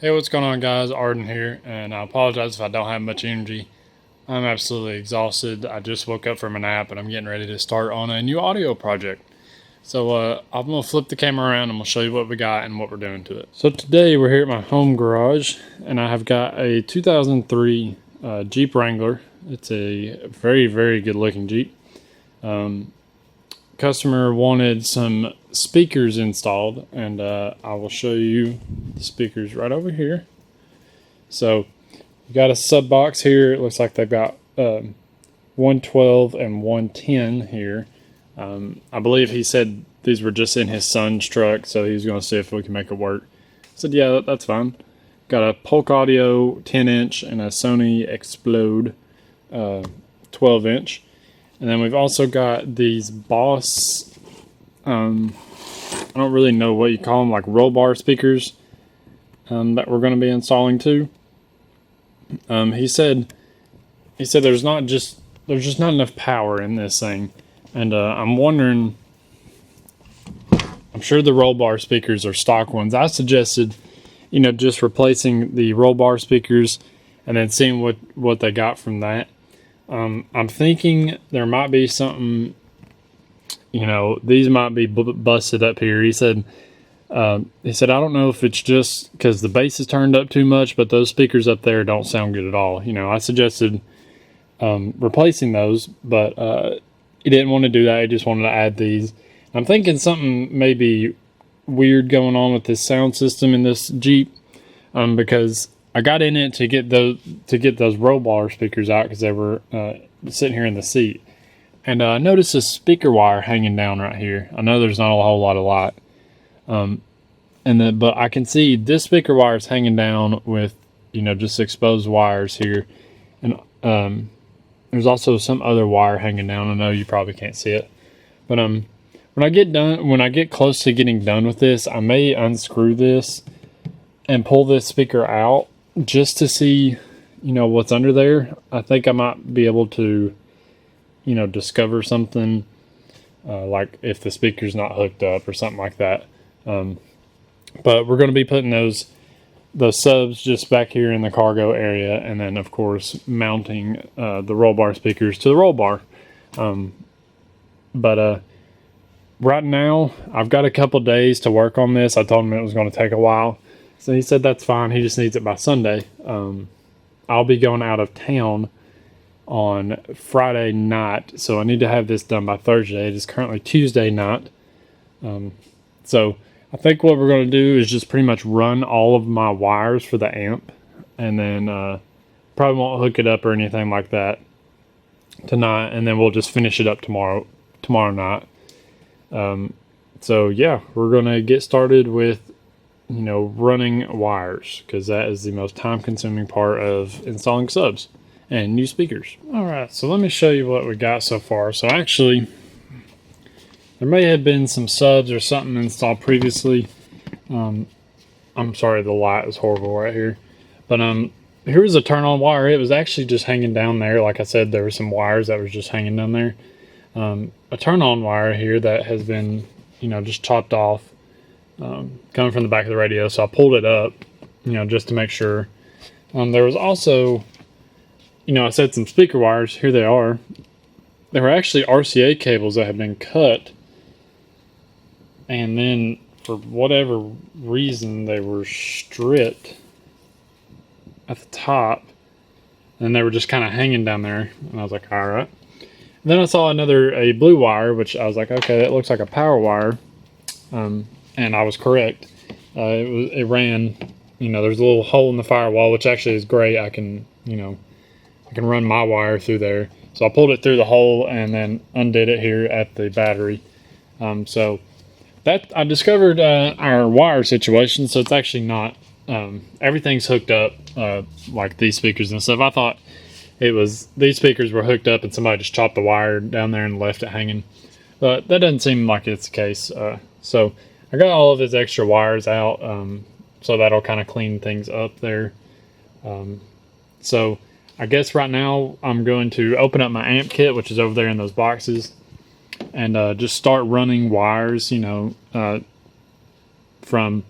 Hey, what's going on, guys? Arden here, and I apologize if I don't have much energy. I'm absolutely exhausted. I just woke up from a nap and I'm getting ready to start on a new audio project. So I'm going to flip the camera around and I'm going to show you what we got and what we're doing to it. So today we're here at my home garage and I have got a 2003 Jeep Wrangler. It's a very, very good looking Jeep. Customer wanted some speakers installed, and I will show you the speakers right over here. So you got a sub box here. It looks like they've got 112 and 110 here. I believe he said these were just in his son's truck, so he was going to see if we can make it work. I said, yeah, that's fine. Got a Polk Audio 10-inch and a Sony Explode 12-inch. And then we've also got these Boss, I don't really know what you call them, like roll bar speakers that we're going to be installing too. He said there's just not enough power in this thing, and I'm wondering. I'm sure the roll bar speakers are stock ones. I suggested, just replacing the roll bar speakers and then seeing what they got from that. I'm thinking there might be something, these might be busted up here. He said, I don't know if it's just because the bass is turned up too much, but those speakers up there don't sound good at all. I suggested replacing those, but he didn't want to do that. He just wanted to add these. I'm thinking something maybe weird going on with this sound system in this Jeep, because I got in it to get those roll bar speakers out because they were sitting here in the seat, and I noticed a speaker wire hanging down right here. I know there's not a whole lot of light, but I can see this speaker wire is hanging down with just exposed wires here, and there's also some other wire hanging down. I know you probably can't see it, but when I get close to getting done with this, I may unscrew this and pull this speaker out just to see, what's under there. I think I might be able to, discover something, like if the speaker's not hooked up or something like that. But we're going to be putting those subs just back here in the cargo area, and then of course mounting the roll bar speakers to the roll bar. But right now I've got a couple days to work on this. I told him it was going to take a while. So he said that's fine. He just needs it by Sunday. I'll be going out of town on Friday night, so I need to have this done by Thursday. It is currently Tuesday night. So I think what we're going to do is just pretty much run all of my wires for the amp, and then probably won't hook it up or anything like that tonight, and then we'll just finish it up tomorrow night. So yeah, we're going to get started with running wires, because that is the most time-consuming part of installing subs and new speakers. All right, so let me show you what we got so far. So actually, there may have been some subs or something installed previously. I'm sorry, the light is horrible right here. But here was a turn-on wire. It was actually just hanging down there. Like I said, there were some wires that was just hanging down there. A turn-on wire here that has been, just chopped off, coming from the back of the radio. So I pulled it up, just to make sure. There was also, I said some speaker wires. Here they are. There were actually RCA cables that had been cut, and then for whatever reason they were stripped at the top, and they were just kind of hanging down there. And I was like, all right. And then I saw a blue wire, which I was like, okay, that looks like a power wire. And I was correct. It ran, there's a little hole in the firewall, which actually is great. I can run my wire through there. So I pulled it through the hole and then undid it here at the battery. So that I discovered our wire situation. So it's actually not, everything's hooked up, like these speakers and stuff. I thought these speakers were hooked up and somebody just chopped the wire down there and left it hanging. But that doesn't seem like it's the case. So I got all of his extra wires out, so that'll kind of clean things up there. So I guess right now I'm going to open up my amp kit, which is over there in those boxes, and just start running wires, from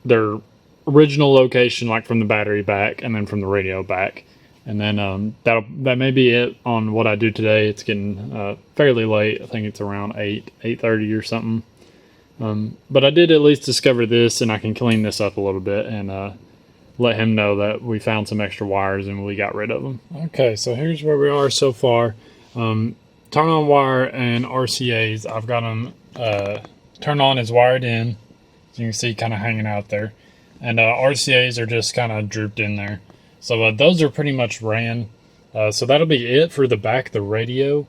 their original location, like from the battery back and then from the radio back. And then that may be it on what I do today. It's getting fairly late. I think it's around 8:30 or something. But I did at least discover this, and I can clean this up a little bit and let him know that we found some extra wires and we got rid of them. Okay, so here's where we are so far. Turn on wire and RCAs. I've got them turned on as wired in. As you can see, kind of hanging out there. And RCAs are just kind of drooped in there. So those are pretty much ran. So that'll be it for the back of the radio.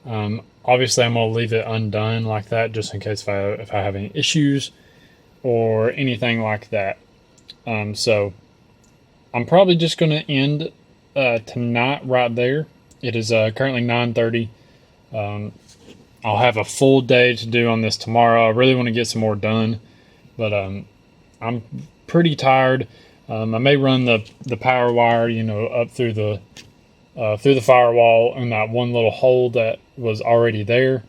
Obviously, I'm going to leave it undone like that just in case if I have any issues or anything like that. So I'm probably just going to end tonight right there. It is currently 9:30. I'll have a full day to do on this tomorrow. I really want to get some more done, but I'm pretty tired. I may run the power wire, up through the firewall in that one little hole that was already there,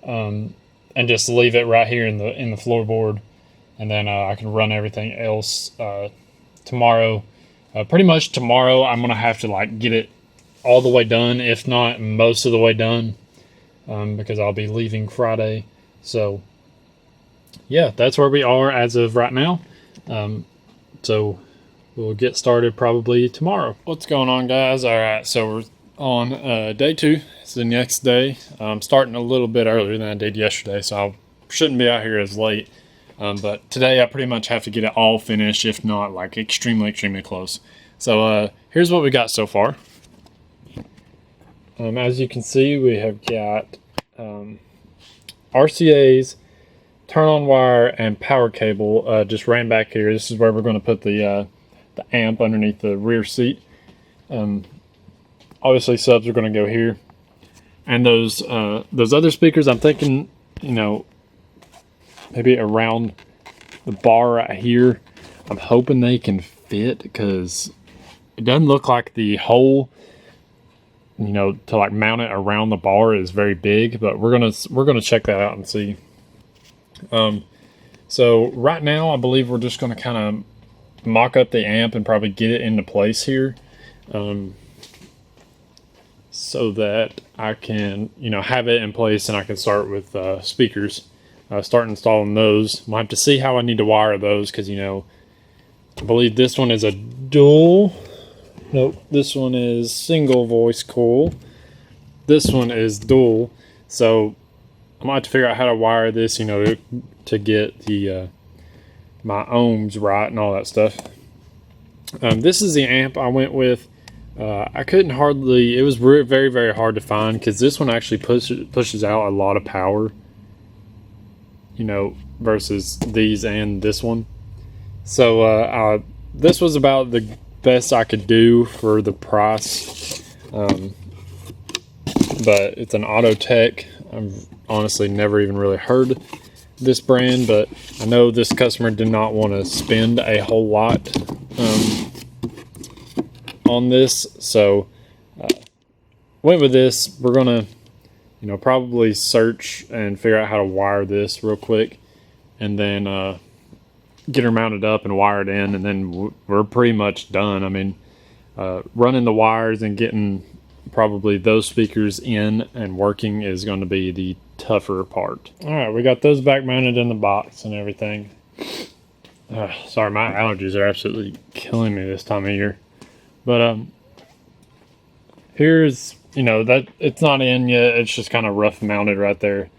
and just leave it right here in the floorboard, and then I can run everything else tomorrow. Pretty much tomorrow, I'm gonna have to get it all the way done, if not most of the way done, because I'll be leaving Friday. So yeah, that's where we are as of right now. So we'll get started probably tomorrow. What's going on, guys? All right, so we're on day 2. It's the next day. I'm starting a little bit earlier than I did yesterday, so I shouldn't be out here as late. But today I pretty much have to get it all finished, if not extremely, extremely close. So here's what we got so far. As you can see, we have got RCAs, turn on wire, and power cable just ran back here. This is where we're going to put the amp underneath the rear seat. Obviously subs are going to go here, and those other speakers, I'm thinking maybe around the bar right here. I'm hoping they can fit, because it doesn't look like the hole to mount it around the bar is very big, but we're gonna check that out and see. So right now I believe we're just going to kind of mock up the amp and probably get it into place here, so that I can have it in place and I can start with speakers, start installing those. We'll have to see how I need to wire those, because I believe this one is a dual. Nope, this one is single voice coil. This one is dual, so I might have to figure out how to wire this, to get the my ohms right and all that stuff. This is the amp I went with. I couldn't hardly. It was very, very hard to find, because this one actually pushes out a lot of power, versus these and this one. So this was about the best I could do for the price. But it's an Autotech. I've honestly never even really heard this brand, but I know this customer did not want to spend a whole lot on this, so went with this. We're gonna probably search and figure out how to wire this real quick, and then get her mounted up and wired in, and then we're pretty much done. I mean, running the wires and getting probably those speakers in and working is going to be the tougher part. All right, we got those back mounted in the box and everything. Sorry, my allergies are absolutely killing me this time of year. But here's that it's not in yet. It's just kind of rough mounted right there.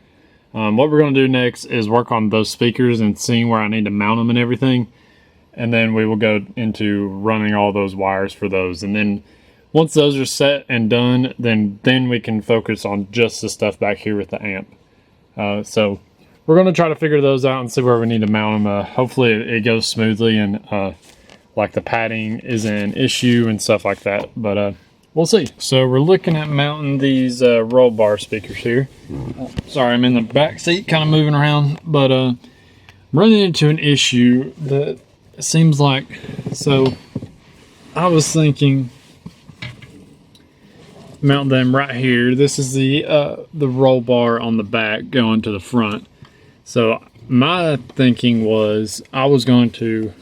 What we're going to do next is work on those speakers and seeing where I need to mount them and everything. And then we will go into running all those wires for those. And then once those are set and done, then we can focus on just the stuff back here with the amp. So we're going to try to figure those out and see where we need to mount them. Hopefully it goes smoothly, and the padding isn't an issue and stuff like that. But we'll see. So we're looking at mounting these roll bar speakers here. Sorry, I'm in the back seat kind of moving around, but I'm running into an issue that seems like, so I was thinking mount them right here. This is the roll bar on the back going to the front. So my thinking was I was going to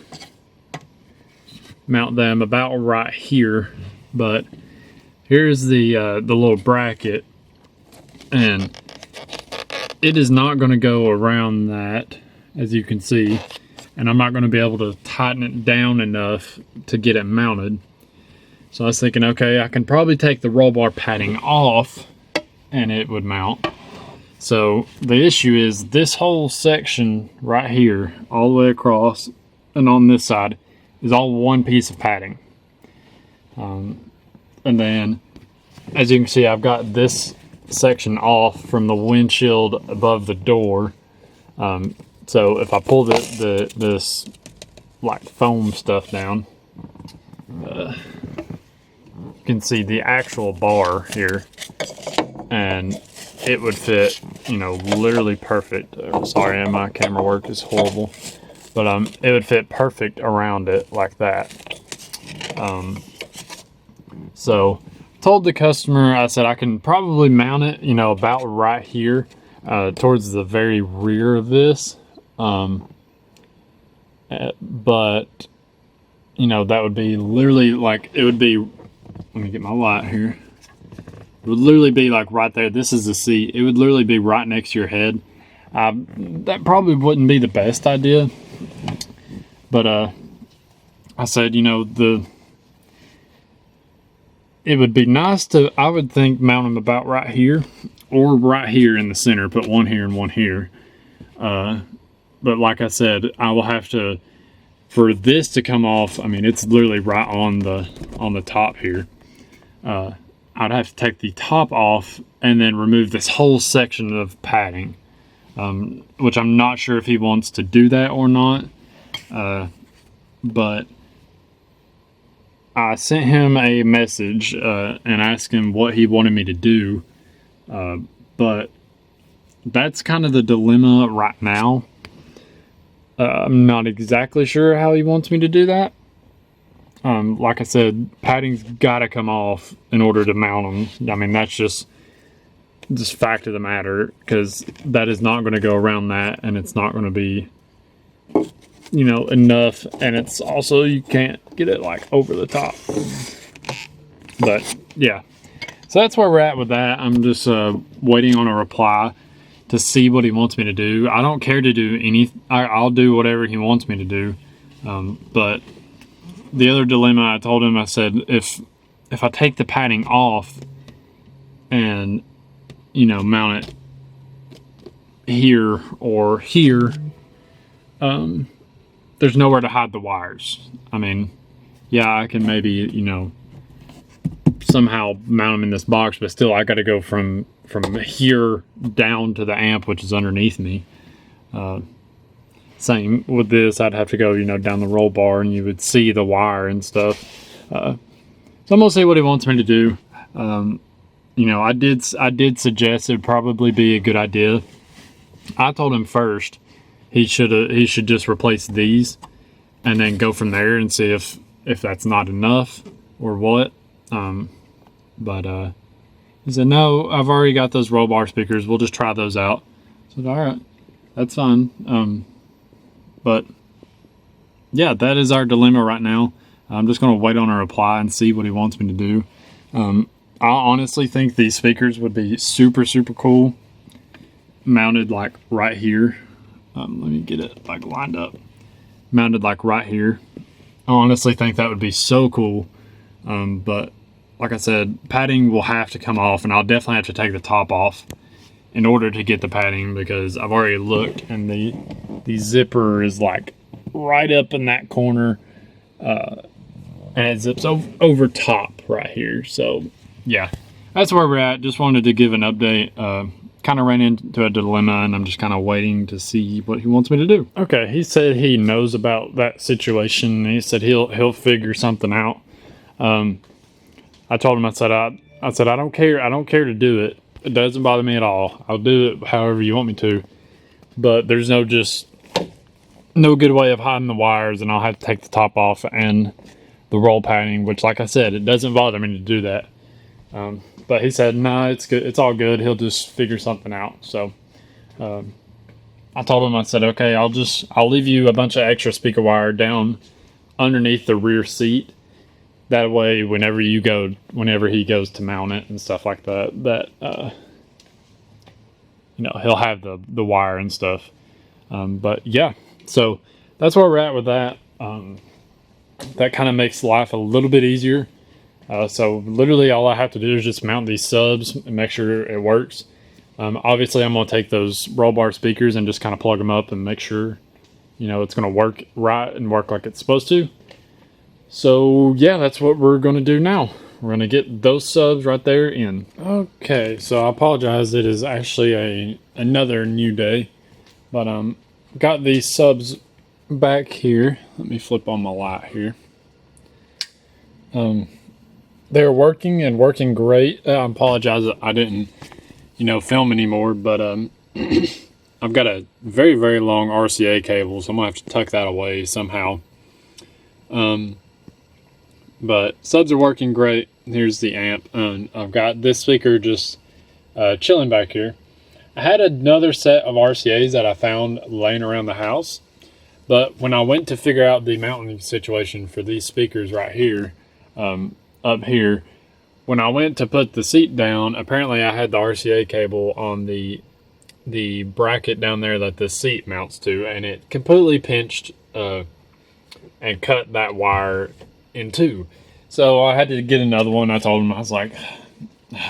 mount them about right here. But here's the little bracket, and it is not going to go around that, as you can see, and I'm not going to be able to tighten it down enough to get it mounted. So I was thinking, okay, I can probably take the roll bar padding off and it would mount. So the issue is this whole section right here, all the way across and on this side, is all one piece of padding. And then, as you can see, I've got this section off from the windshield above the door. So if I pull this like foam stuff down, you can see the actual bar here, and it would fit, you know, literally perfect. Sorry, my camera work is horrible, but it would fit perfect around it like that. So told the customer, I said I can probably mount it, you know, about right here, towards the very rear of this. But you know, that would be literally like, it would be, let me get my light here. It would literally be like right there. This is the seat. It would literally be right next to your head. That probably wouldn't be the best idea. But I said, you know, it would be nice to, I would think, mount them about right here or right here in the center. Put one here and one here. But like I said, I will have to, for this to come off, I mean, it's literally right on the top here. I'd have to take the top off and then remove this whole section of padding, which I'm not sure if he wants to do that or not. But I sent him a message and asked him what he wanted me to do. But that's kind of the dilemma right now. I'm not exactly sure how he wants me to do that. Like I said, padding's got to come off in order to mount them. I mean, that's just fact of the matter, because that is not going to go around that, and it's not going to be, you know, enough. And it's also, you can't get it like over the top. But yeah, so that's where we're at with that. I'm just waiting on a reply to see what he wants me to do. I don't care to do anything. I'll do whatever he wants me to do. But the other dilemma, I told him, I said, if I take the padding off and, you know, mount it here or here, there's nowhere to hide the wires. I mean, yeah, I can maybe, you know, somehow mount them in this box, but still I got to go from here down to the amp, which is underneath me. Same with this, I'd have to go, you know, down the roll bar, and you would see the wire and stuff. So I'm gonna see what he wants me to do. You know, I did suggest it'd probably be a good idea. I told him first he should just replace these and then go from there and see if that's not enough or what. But he said, no, I've already got those roll bar speakers. We'll just try those out. I said, all right, that's fine. But yeah, that is our dilemma right now. I'm just going to wait on a reply and see what he wants me to do. I honestly think these speakers would be super, super cool mounted like right here. Let me get it like lined up. Mounted like right here. I honestly think that would be so cool. But like I said, padding will have to come off, and I'll definitely have to take the top off in order to get the padding, because I've already looked and the zipper is like right up in that corner, and it zips over top right here. So yeah, that's where we're at. Just wanted to give an update. Kind of ran into a dilemma, and I'm just kind of waiting to see what he wants me to do. Okay, he said he knows about that situation. He said he'll figure something out. I told him, I said I don't care to do it. It doesn't bother me at all. I'll do it however you want me to. But there's no good way of hiding the wires, and I'll have to take the top off and the roll padding, which, like I said, it doesn't bother me to do that. But he said, no, it's good. It's all good. He'll just figure something out. So I told him, I said, okay, I'll leave you a bunch of extra speaker wire down underneath the rear seat. That way, whenever he goes to mount it and stuff like that, he'll have the wire and stuff. But yeah, so that's where we're at with that. That kind of makes life a little bit easier. So literally all I have to do is just mount these subs and make sure it works. Obviously, I'm going to take those roll bar speakers and just kind of plug them up and make sure, it's going to work right and work like it's supposed to. So yeah, that's what we're going to do now. We're going to get those subs right there in. Okay, so I apologize. It is actually another new day. But got these subs back here. Let me flip on my light here. They're working and working great. I apologize that I didn't, film anymore, but I've got a very, very long RCA cable, so I'm gonna have to tuck that away somehow. But subs are working great. Here's the amp, and I've got this speaker just chilling back here. I had another set of RCAs that I found laying around the house, but when I went to figure out the mounting situation for these speakers right here, up here, when I went to put the seat down, apparently I had the RCA cable on the bracket down there that the seat mounts to, and it completely pinched and cut that wire in two. So I had to get another one. I told him, I was like,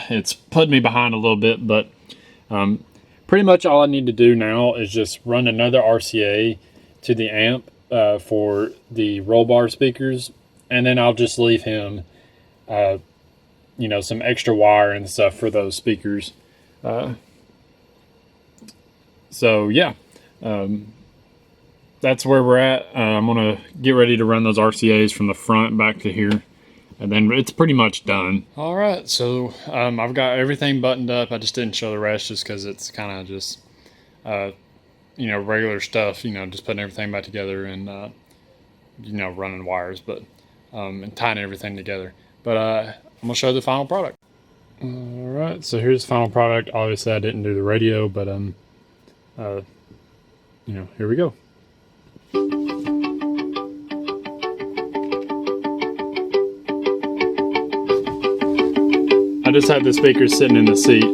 it's put me behind a little bit, but pretty much all I need to do now is just run another RCA to the amp for the roll bar speakers, and then I'll just leave him some extra wire and stuff for those speakers. So yeah, that's where we're at. I'm gonna get ready to run those RCAs from the front back to here, and then it's pretty much done. All right, so I've got everything buttoned up. I just didn't show the rest just because it's kind of just regular stuff, just putting everything back together and running wires, but and tying everything together. But I'm gonna show the final product. All right, so here's the final product. Obviously I didn't do the radio, but here we go. I just had the speakers sitting in the seat.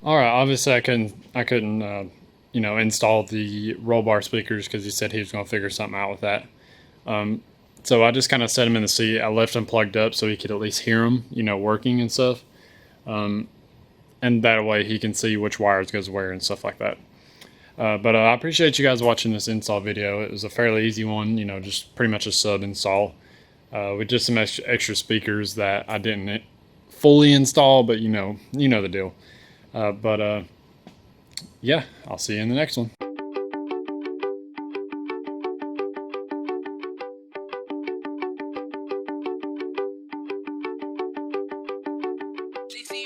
All right, obviously I couldn't install the roll bar speakers because he said he was going to figure something out with that. So I just kind of set him in the seat. I left him plugged up so he could at least hear them, working and stuff. And that way he can see which wires goes where and stuff like that. But I appreciate you guys watching this install video. It was a fairly easy one, just pretty much a sub install with just some extra speakers that I didn't fully install, but you know the deal. Yeah, I'll see you in the next one. GC